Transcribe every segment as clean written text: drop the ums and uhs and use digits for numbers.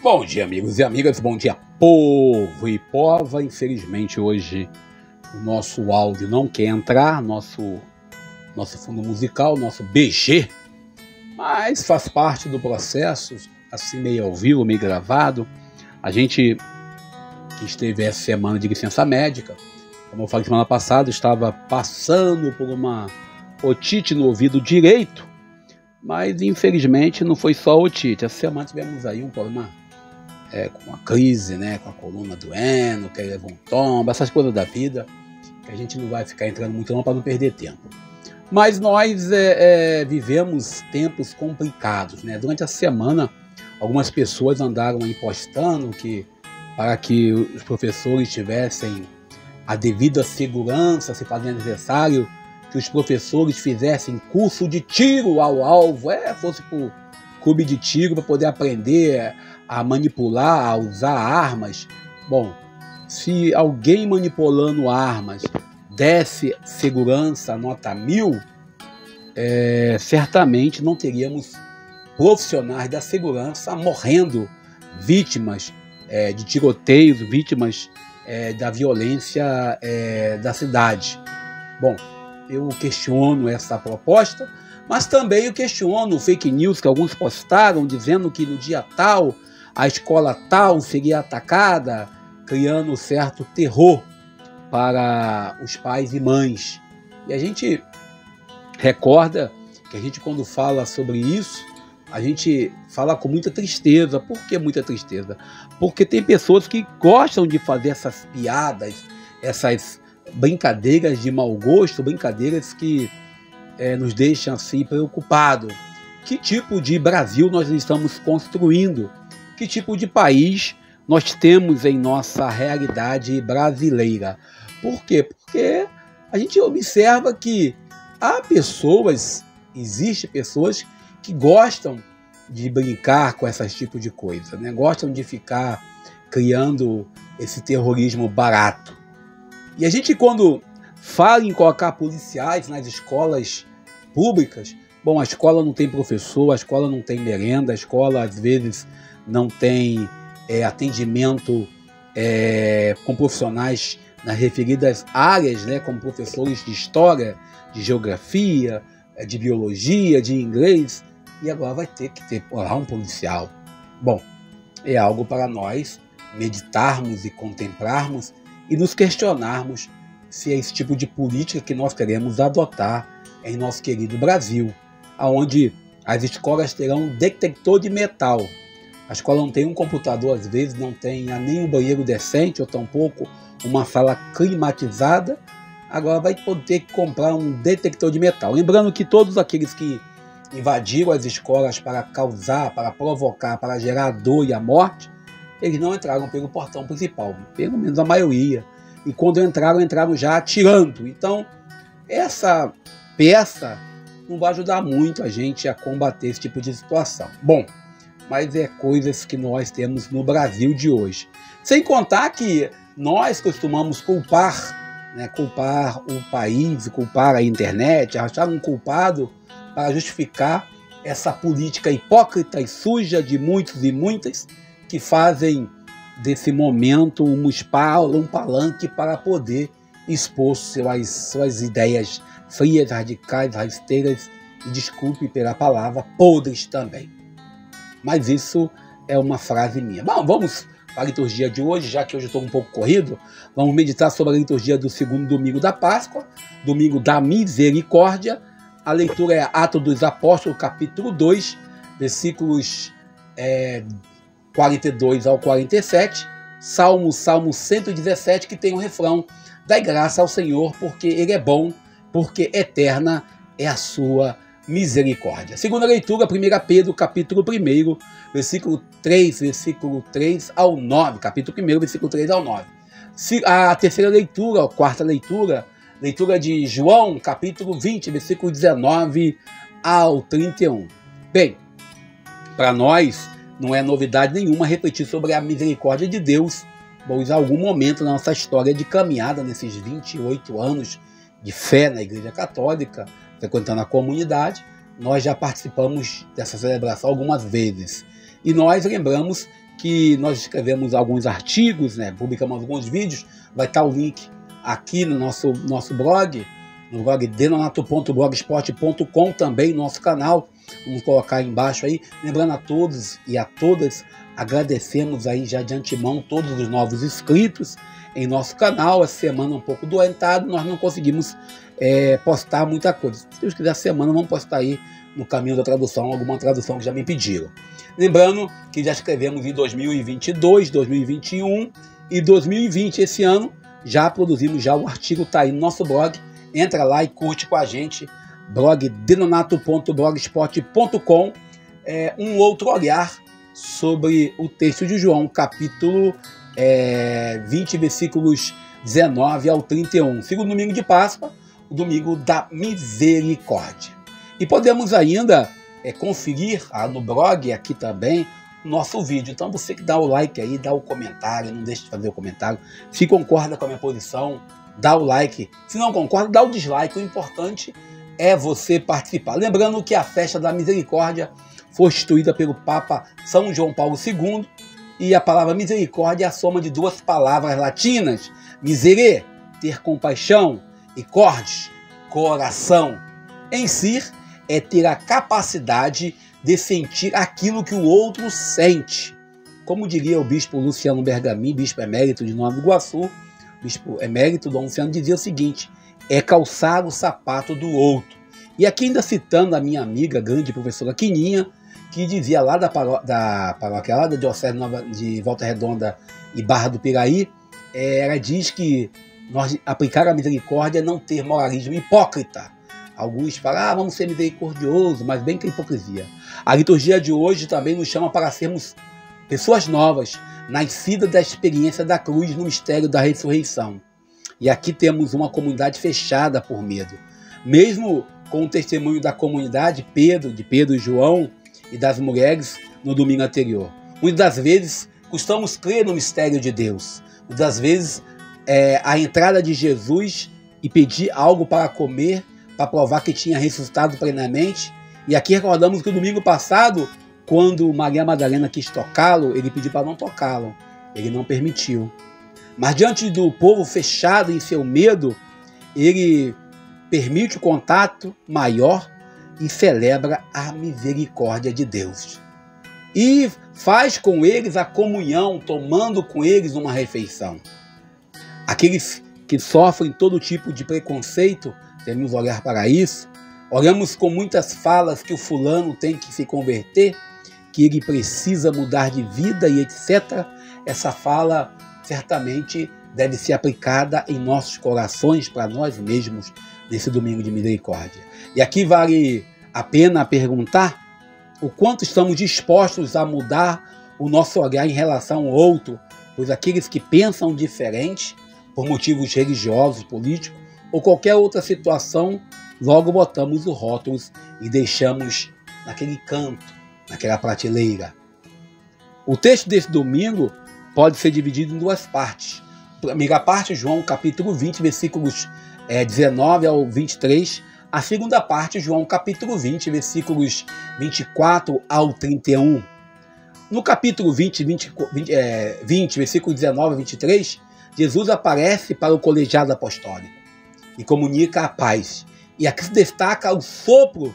Bom dia, amigos e amigas, bom dia, povo e pova. Infelizmente hoje o nosso áudio não quer entrar, nosso fundo musical, nosso BG, mas faz parte do processo, assim meio ao vivo, meio gravado. A gente que esteve essa semana de licença médica, como eu falei semana passada, estava passando por uma otite no ouvido direito, mas infelizmente não foi só otite. Essa semana tivemos aí um problema com a crise, né, com a coluna doendo, que aí levou um tombo, essas coisas da vida, que a gente não vai ficar entrando muito não para não perder tempo. Mas nós vivemos tempos complicados, né? Durante a semana, algumas pessoas andaram aí postando que para que os professores tivessem a devida segurança, se fazia necessário que os professores fizessem curso de tiro ao alvo, fosse para o clube de tiro para poder aprender a manipular, a usar armas. Bom, se alguém manipulando armas desse segurança nota 1000, certamente não teríamos profissionais da segurança morrendo, vítimas de tiroteios, vítimas da violência da cidade. Bom, eu questiono essa proposta, mas também eu questiono o fake news que alguns postaram dizendo que no dia tal a escola tal seria atacada, criando certo terror para os pais e mães. E a gente recorda que a gente, quando fala sobre isso, a gente fala com muita tristeza. Por que muita tristeza? Porque tem pessoas que gostam de fazer essas piadas, essas brincadeiras de mau gosto, brincadeiras que nos deixam assim preocupados. Que tipo de Brasil nós estamos construindo? Que tipo de país nós temos em nossa realidade brasileira? Por quê? Porque a gente observa que existem pessoas que gostam de brincar com esses tipos de coisa, né? Gostam de ficar criando esse terrorismo barato. E a gente, quando fala em colocar policiais nas escolas públicas, bom, a escola não tem professor, a escola não tem merenda, a escola às vezes não tem atendimento com profissionais nas referidas áreas, né, como professores de história, de geografia, de biologia, de inglês, e agora vai ter que ter lá um policial. Bom, é algo para nós meditarmos e contemplarmos e nos questionarmos se é esse tipo de política que nós queremos adotar em nosso querido Brasil, onde as escolas terão um detector de metal. A escola não tem um computador, às vezes não tem nem um banheiro decente, ou tampouco uma sala climatizada. Agora vai poder comprar um detector de metal. Lembrando que todos aqueles que invadiram as escolas para causar, para provocar, para gerar dor e a morte, eles não entraram pelo portão principal, pelo menos a maioria. E quando entraram já atirando. Então, essa peça não vai ajudar muito a gente a combater esse tipo de situação. Bom, mas coisas que nós temos no Brasil de hoje. Sem contar que nós costumamos culpar o país, culpar a internet, achar um culpado para justificar essa política hipócrita e suja de muitos e muitas que fazem desse momento um palanque para poder expor suas ideias frias, radicais, rasteiras e, desculpe pela palavra, podres também. Mas isso é uma frase minha. Bom, vamos para a liturgia de hoje, já que hoje eu estou um pouco corrido. Vamos meditar sobre a liturgia do segundo domingo da Páscoa, domingo da Misericórdia. A leitura é Atos dos Apóstolos, capítulo 2, versículos 42 ao 47. Salmo 117, que tem um refrão: dai graça ao Senhor, porque Ele é bom, porque eterna é a sua misericórdia. Segunda leitura, 1 Pedro, capítulo 1, versículo 3 ao 9. Capítulo 1, versículo 3 ao 9. A terceira leitura, a quarta leitura, leitura de João, capítulo 20, versículo 19 ao 31. Bem, para nós não é novidade nenhuma refletir sobre a misericórdia de Deus, pois em algum momento na nossa história de caminhada, nesses 28 anos de fé na Igreja Católica, frequentando a comunidade, nós já participamos dessa celebração algumas vezes. E nós lembramos que nós escrevemos alguns artigos, né? Publicamos alguns vídeos. Vai estar o link aqui no nosso blog, no blog denonato.blogspot.com, também no nosso canal. Vamos colocar aí embaixo aí. Lembrando a todos e a todas, agradecemos aí já de antemão todos os novos inscritos em nosso canal. Essa semana um pouco doentado, nós não conseguimos postar muita coisa. Se Deus quiser, semana vamos postar aí no caminho da tradução, alguma tradução que já me pediram. Lembrando que já escrevemos em 2022, 2021 e 2020. Esse ano já produzimos, já o artigo está aí no nosso blog. Entra lá e curte com a gente, blog denonato.blogspot.com. Um outro olhar sobre o texto de João, capítulo 20, versículos 19 ao 31. Segundo domingo de Páscoa, o domingo da misericórdia. E podemos ainda conferir no blog aqui também o nosso vídeo. Então você que dá o like aí, dá o comentário, não deixe de fazer o comentário. Se concorda com a minha posição, dá o like. Se não concorda, dá o dislike. O importante é você participar. Lembrando que a festa da misericórdia foi instituída pelo Papa São João Paulo II, e a palavra misericórdia é a soma de duas palavras latinas: miserere, ter compaixão, e cordis, coração. Em si, é ter a capacidade de sentir aquilo que o outro sente. Como diria o bispo Luciano Bergamin, bispo emérito de Nova Iguaçu, bispo emérito Dom Luciano, dizia o seguinte: é calçar o sapato do outro. E aqui ainda citando a minha amiga, grande professora Quininha, que dizia lá da paróquia lá da Diocese de Volta Redonda e Barra do Piraí, ela diz que nós aplicar a misericórdia é não ter moralismo hipócrita. Alguns falam, vamos ser misericordiosos, mas bem que hipocrisia. A liturgia de hoje também nos chama para sermos pessoas novas, nascidas da experiência da cruz no mistério da ressurreição. E aqui temos uma comunidade fechada por medo. Mesmo com o testemunho da comunidade, de Pedro e João, e das mulheres no domingo anterior. Muitas das vezes costumamos crer no mistério de Deus. Muitas das vezes a entrada de Jesus e pedir algo para comer, para provar que tinha ressuscitado plenamente. E aqui recordamos que o domingo passado, quando Maria Madalena quis tocá-lo, ele pediu para não tocá-lo. Ele não permitiu. Mas diante do povo fechado em seu medo, ele permite o contato maior e celebra a misericórdia de Deus. E faz com eles a comunhão, tomando com eles uma refeição. Aqueles que sofrem todo tipo de preconceito, devemos olhar para isso. Olhamos com muitas falas que o fulano tem que se converter, que ele precisa mudar de vida e etc. Essa fala certamente deve ser aplicada em nossos corações para nós mesmos nesse domingo de misericórdia. E aqui vale a pena perguntar o quanto estamos dispostos a mudar o nosso olhar em relação ao outro, pois aqueles que pensam diferente, por motivos religiosos, políticos ou qualquer outra situação, logo botamos os rótulos e deixamos naquele canto, naquela prateleira. O texto desse domingo pode ser dividido em duas partes. A primeira parte, João capítulo 20, versículos 19 ao 23. A segunda parte, João capítulo 20, versículos 24 ao 31. No capítulo 20, versículo 19 a 23, Jesus aparece para o colegiado apostólico e comunica a paz. E aqui se destaca o sopro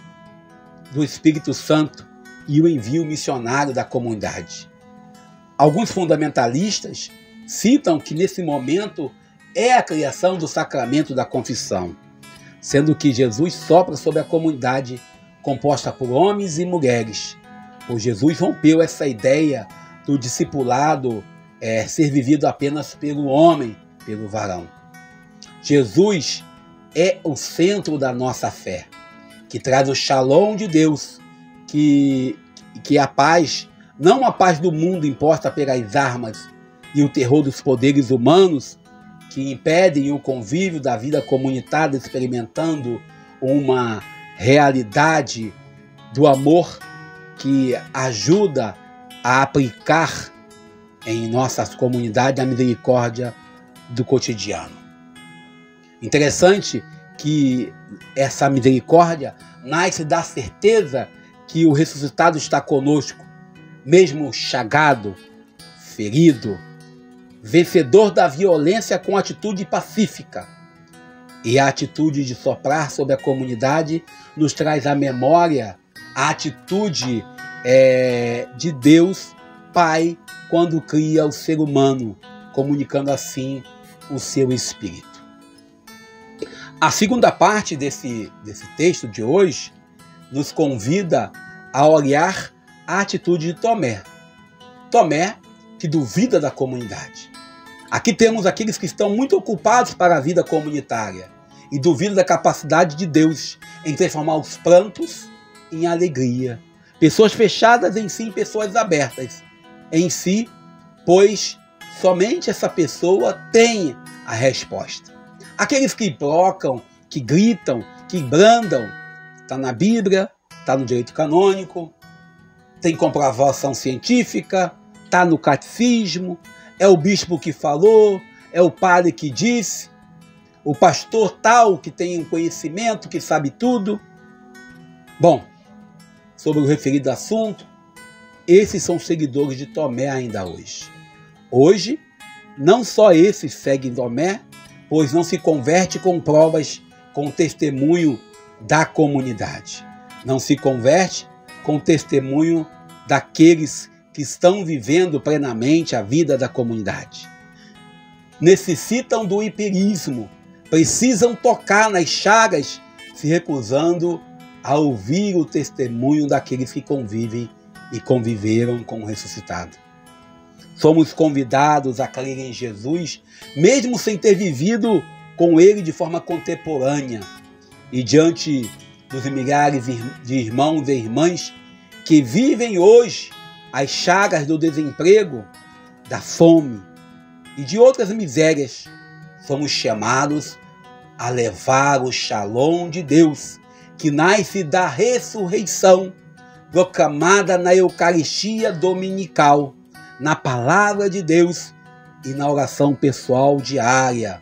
do Espírito Santo e o envio missionário da comunidade. Alguns fundamentalistas citam que nesse momento é a criação do sacramento da confissão, sendo que Jesus sopra sobre a comunidade composta por homens e mulheres. Pois Jesus rompeu essa ideia do discipulado ser vivido apenas pelo homem, pelo varão. Jesus é o centro da nossa fé, que traz o shalom de Deus, que a paz, não a paz do mundo imposta pelas armas e o terror dos poderes humanos, que impedem o convívio da vida comunitária, experimentando uma realidade do amor que ajuda a aplicar em nossas comunidades a misericórdia do cotidiano. Interessante que essa misericórdia nasce da certeza que o ressuscitado está conosco, mesmo chagado, ferido, vencedor da violência com atitude pacífica. E a atitude de soprar sobre a comunidade nos traz à memória a atitude de Deus Pai quando cria o ser humano, comunicando assim o seu espírito. A segunda parte desse texto de hoje nos convida a olhar a atitude de Tomé. Tomé, que duvida da comunidade. Aqui temos aqueles que estão muito ocupados para a vida comunitária e duvidam da capacidade de Deus em transformar os prantos em alegria. Pessoas fechadas em si, pessoas abertas em si, pois somente essa pessoa tem a resposta. Aqueles que blocam, que gritam, que brandam, está na Bíblia, está no direito canônico, tem comprovação científica, está no catecismo, é o bispo que falou, é o padre que disse, o pastor tal que tem um conhecimento, que sabe tudo. Bom, sobre o referido assunto, esses são seguidores de Tomé ainda hoje. Hoje, não só esses seguem Tomé, pois não se converte com provas, com testemunho da comunidade. Não se converte com testemunho daqueles que estão vivendo plenamente a vida da comunidade. Necessitam do empirismo, precisam tocar nas chagas, se recusando a ouvir o testemunho daqueles que convivem e conviveram com o ressuscitado. Somos convidados a crer em Jesus, mesmo sem ter vivido com ele de forma contemporânea, e diante dos milhares de irmãos e irmãs que vivem hoje as chagas do desemprego, da fome e de outras misérias, somos chamados a levar o shalom de Deus, que nasce da ressurreição, proclamada na Eucaristia dominical, na palavra de Deus e na oração pessoal diária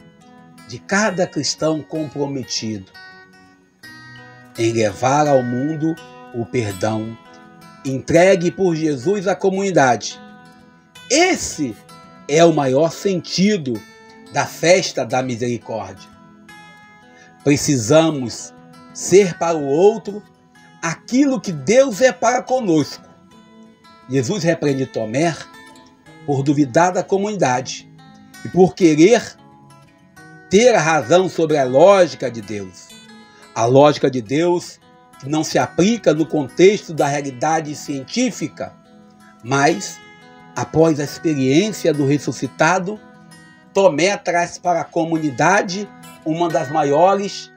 de cada cristão comprometido em levar ao mundo o perdão entregue por Jesus à comunidade. Esse é o maior sentido da festa da misericórdia. Precisamos ser para o outro aquilo que Deus é para conosco. Jesus repreende Tomé por duvidar da comunidade e por querer ter a razão sobre a lógica de Deus. A lógica de Deus que não se aplica no contexto da realidade científica, mas, após a experiência do ressuscitado, Tomé traz para a comunidade uma das maiores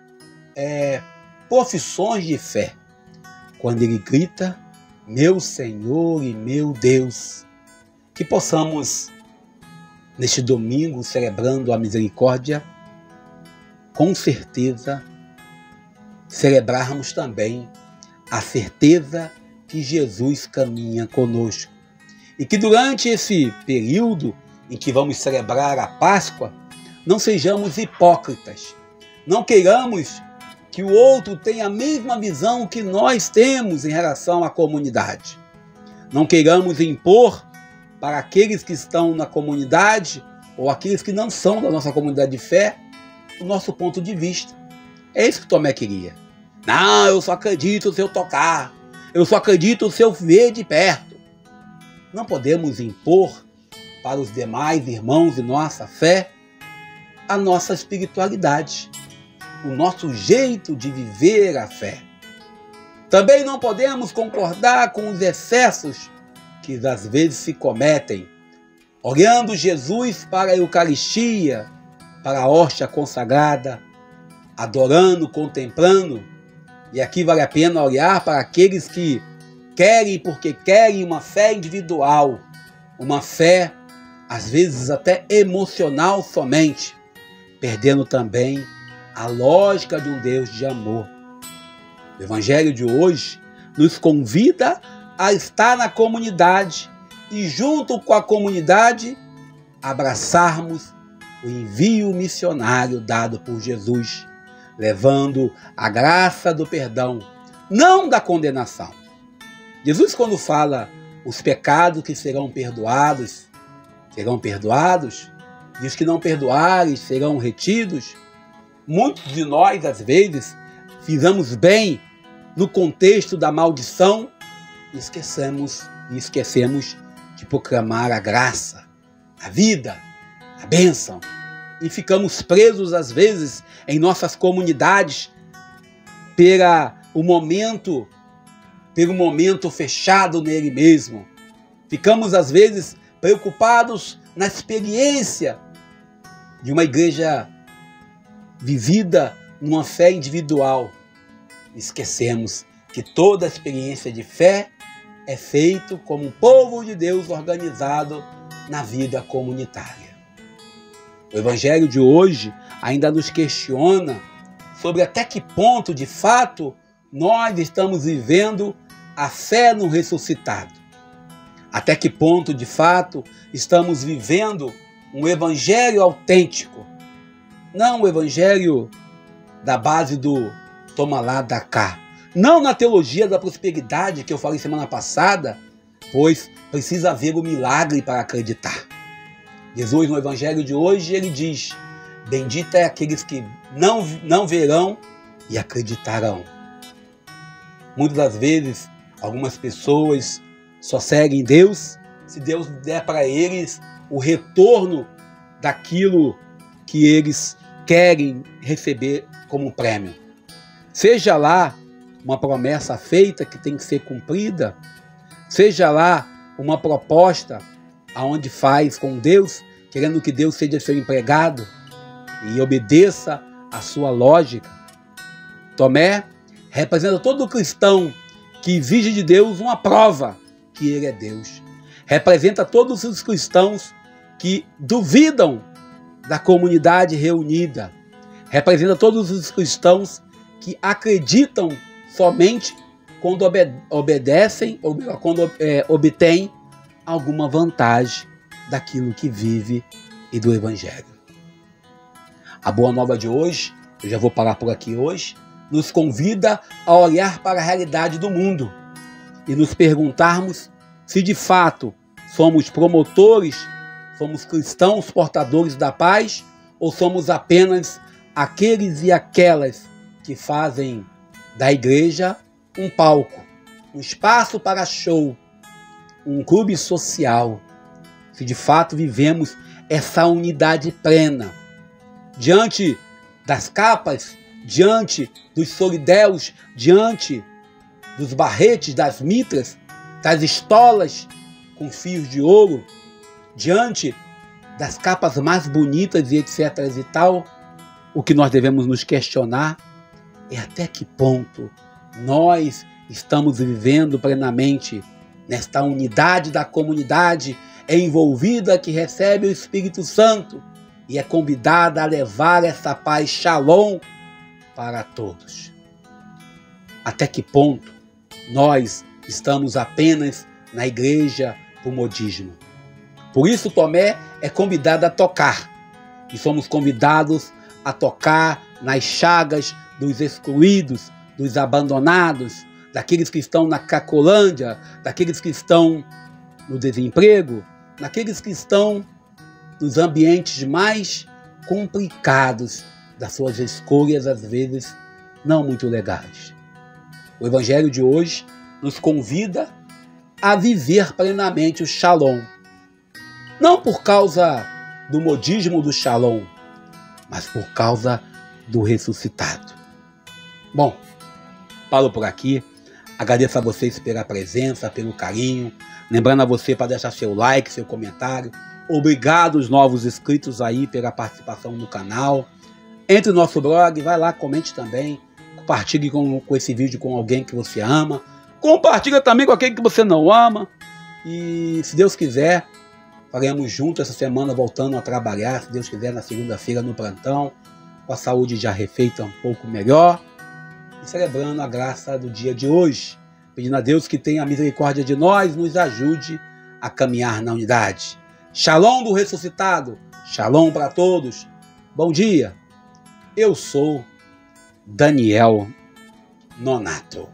profissões de fé, quando ele grita: meu Senhor e meu Deus. Que possamos, neste domingo, celebrando a misericórdia, com certeza, celebrarmos também a certeza que Jesus caminha conosco. E que durante esse período em que vamos celebrar a Páscoa, não sejamos hipócritas. Não queiramos que o outro tenha a mesma visão que nós temos em relação à comunidade. Não queiramos impor para aqueles que estão na comunidade ou aqueles que não são da nossa comunidade de fé o nosso ponto de vista. É isso que Tomé queria. Não, eu só acredito se eu tocar. Eu só acredito se eu ver de perto. Não podemos impor para os demais irmãos de nossa fé a nossa espiritualidade, o nosso jeito de viver a fé. Também não podemos concordar com os excessos que às vezes se cometem, olhando Jesus para a Eucaristia, para a hóstia consagrada, adorando, contemplando. E aqui vale a pena olhar para aqueles que querem porque querem uma fé individual, uma fé às vezes até emocional somente, perdendo também a lógica de um Deus de amor. O Evangelho de hoje nos convida a estar na comunidade e, junto com a comunidade, abraçarmos o envio missionário dado por Jesus, levando a graça do perdão, não da condenação. Jesus, quando fala os pecados que serão perdoados, serão perdoados, e os que não perdoarem serão retidos. Muitos de nós, às vezes, fizemos bem no contexto da maldição e esquecemos de proclamar a graça, a vida, a bênção. E ficamos presos, às vezes, em nossas comunidades pelo momento fechado nele mesmo. Ficamos, às vezes, preocupados na experiência de uma igreja vivida numa fé individual. Esquecemos que toda a experiência de fé é feita como um povo de Deus organizado na vida comunitária. O Evangelho de hoje ainda nos questiona sobre até que ponto, de fato, nós estamos vivendo a fé no ressuscitado. Até que ponto, de fato, estamos vivendo um evangelho autêntico. Não o evangelho da base do toma lá, dá cá. Não na teologia da prosperidade que eu falei semana passada, pois precisa haver o milagre para acreditar. Jesus, no evangelho de hoje, ele diz: bendito é aqueles que não verão e acreditarão. Muitas das vezes, algumas pessoas só seguem Deus se Deus der para eles o retorno daquilo que eles querem receber como prêmio. Seja lá uma promessa feita que tem que ser cumprida, seja lá uma proposta aonde faz com Deus, querendo que Deus seja seu empregado e obedeça a sua lógica. Tomé representa todo cristão que exige de Deus uma prova que ele é Deus. Representa todos os cristãos que duvidam da comunidade reunida. Representa todos os cristãos que acreditam somente quando obedecem ou quando obtêm alguma vantagem daquilo que vive e do Evangelho. A boa nova de hoje, eu já vou parar por aqui hoje, nos convida a olhar para a realidade do mundo e nos perguntarmos se de fato somos promotores, somos cristãos portadores da paz ou somos apenas aqueles e aquelas que fazem da igreja um palco, um espaço para show, um clube social. Se de fato vivemos essa unidade plena diante das capas, diante dos solidéus, diante dos barretes, das mitras, das estolas com fios de ouro, diante das capas mais bonitas e etc. e tal, o que nós devemos nos questionar é até que ponto nós estamos vivendo plenamente nesta unidade da comunidade envolvida que recebe o Espírito Santo e é convidada a levar essa paz Shalom para todos. Até que ponto nós estamos apenas na igreja por modismo. Por isso Tomé é convidado a tocar. E somos convidados a tocar nas chagas dos excluídos, dos abandonados, daqueles que estão na Cracolândia, daqueles que estão no desemprego, daqueles que estão nos ambientes mais complicados das suas escolhas, às vezes não muito legais. O Evangelho de hoje nos convida a viver plenamente o Shalom. Não por causa do modismo do Shalom, mas por causa do ressuscitado. Bom, paro por aqui. Agradeço a vocês pela presença, pelo carinho. Lembrando a você para deixar seu like, seu comentário. Obrigado aos novos inscritos aí pela participação no canal. Entre no nosso blog, vai lá, comente também. Compartilhe com esse vídeo com alguém que você ama. Compartilha também com aquele que você não ama. E se Deus quiser, faremos juntos essa semana voltando a trabalhar. Se Deus quiser, na segunda-feira no plantão. Com a saúde já refeita um pouco melhor. E celebrando a graça do dia de hoje. Pedindo a Deus que tenha misericórdia de nós, nos ajude a caminhar na unidade. Shalom do ressuscitado. Shalom para todos. Bom dia. Eu sou Daniel Nonato.